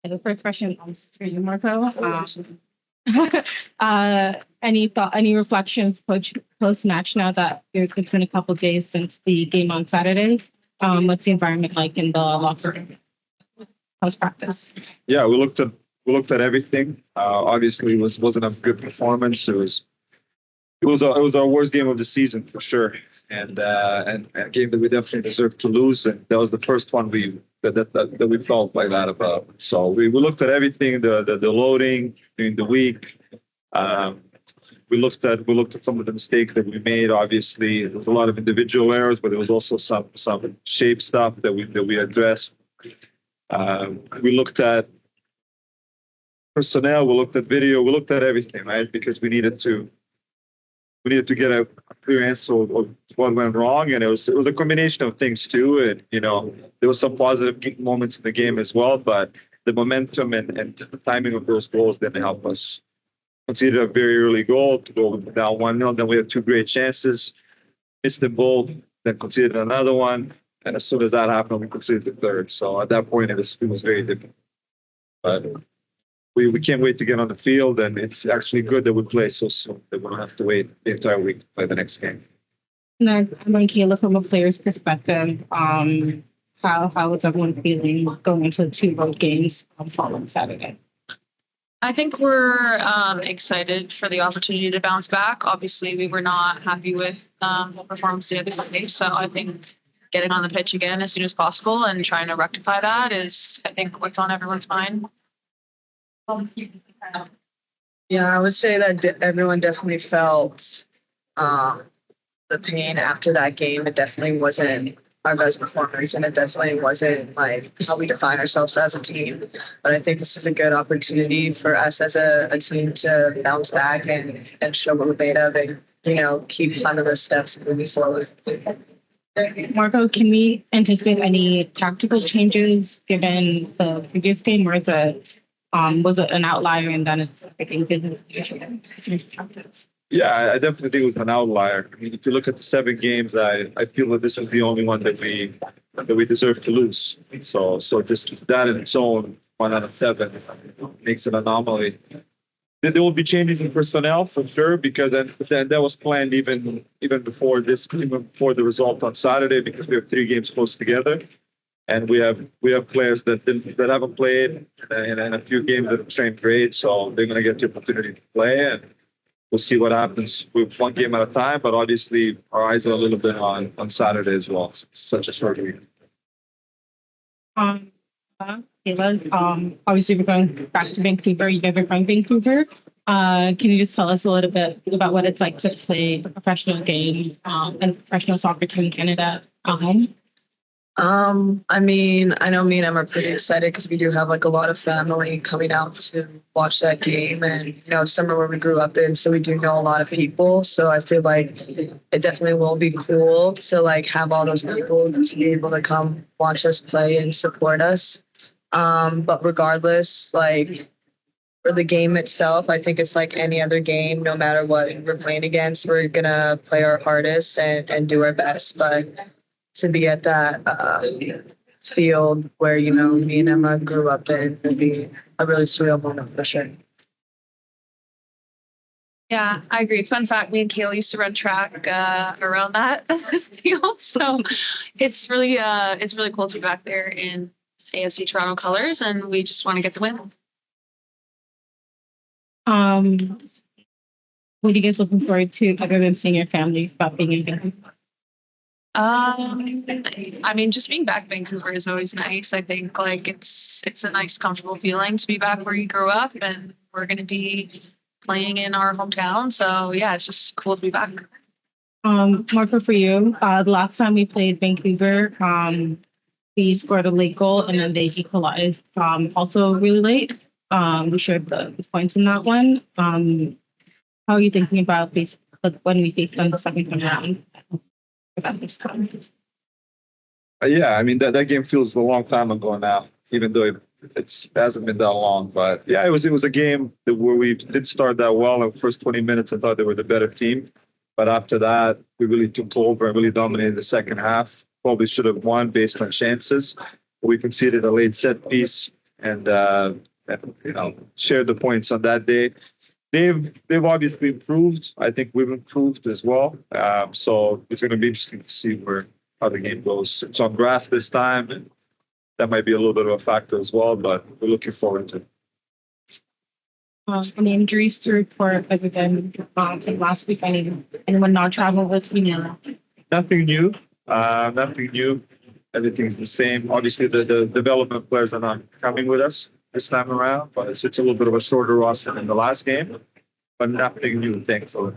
The first question is for you, Marko. Any reflections post match now that it's been a couple of days since the game on Saturday? What's the environment like in the locker room post practice? Yeah, we looked at everything. Obviously, it wasn't a good performance. It was our worst game of the season for sure, and a game that we definitely deserved to lose. And that was the first one that we felt like that about. So we looked at everything, the loading during the week. We looked at some of the mistakes that we made. Obviously, there was a lot of individual errors, but there was also some shape stuff that we addressed. We looked at personnel. We looked at video. We looked at everything, right? Because we needed to get a clear answer of what went wrong, and it was a combination of things too. And there was some positive moments in the game as well, but the momentum and just the timing of those goals didn't help us. Conceded a very early goal to go down 1-0. Then we had two great chances, missed them both, then conceded another one, and as soon as that happened, we conceded the third. So at that point, it was very difficult. But we can't wait to get on the field, and it's actually good that we play so soon that we don't have to wait the entire week to play the next game. Now, Kaela, from a player's perspective, how is everyone feeling going into 2 road games following Saturday? I think we're excited for the opportunity to bounce back. Obviously, we were not happy with the performance the other day, so I think getting on the pitch again as soon as possible and trying to rectify that is, I think, what's on everyone's mind. Yeah, I would say that everyone definitely felt the pain after that game. It definitely wasn't our best performance, and it definitely wasn't like how we define ourselves as a team. But I think this is a good opportunity for us as a team to bounce back and show what we're made of, and keep climbing those steps moving forward. Marko, can we anticipate any tactical changes given the previous game, or was it an outlier and then it's everything business as usual? Yeah, I definitely think it was an outlier. I mean, if you look at the 7 games, I feel that this was the only one that we deserve to lose. So just that in its own 1 out of 7 makes an anomaly. There will be changes in personnel for sure, because then that was planned even before the result on Saturday, because we have 3 games close together. And we have players that haven't played and a few games that have trained great, so they're going to get the opportunity to play, and we'll see what happens with 1 game at a time. But obviously, our eyes are a little bit on Saturday as well. It's such a short week. Kaela, obviously we're going back to Vancouver. You guys are from Vancouver. Can you just tell us a little bit about what it's like to play a professional game and professional soccer team in Canada at home? I mean, I know me and Emma are pretty excited because we do have like a lot of family coming out to watch that game, and it's somewhere where we grew up in, so we do know a lot of people. So I feel like it definitely will be cool to like have all those people to be able to come watch us play and support us. But regardless, like for the game itself, I think it's like any other game. No matter what we're playing against, we're gonna play our hardest and do our best. But to be at that field where, me and Emma grew up in would be a really surreal moment for sure. Yeah, I agree. Fun fact, me and Kaela used to run track around that field. So it's really cool to be back there in AFC Toronto colors, and we just want to get the win. What are you guys looking forward to other than seeing your family about being in Vancouver? I mean, just being back in Vancouver is always nice. I think like it's a nice, comfortable feeling to be back where you grew up, and we're going to be playing in our hometown. So yeah, it's just cool to be back. Marko, for you, the last time we played Vancouver, we scored a late goal and then they equalized also really late. We shared the points in that one. How are you thinking about when we face them the second time around? Yeah, I mean that game feels a long time ago now, even though it hasn't been that long. But yeah, it was a game where we did start that well. In the first 20 minutes, I thought they were the better team, but after that, we really took over and really dominated the second half. Probably should have won based on chances. We conceded a late set piece, shared the points on that day. They've obviously improved. I think we've improved as well. So it's going to be interesting to see how the game goes. It's on grass this time, and that might be a little bit of a factor as well. But we're looking forward to it. Any injuries to report other than from last week? Anyone not travel with Nothing new. Nothing new. Everything's the same. Obviously, the development players are not coming with us this time around, but it's a little bit of a shorter roster than the last game. But nothing new, thankfully.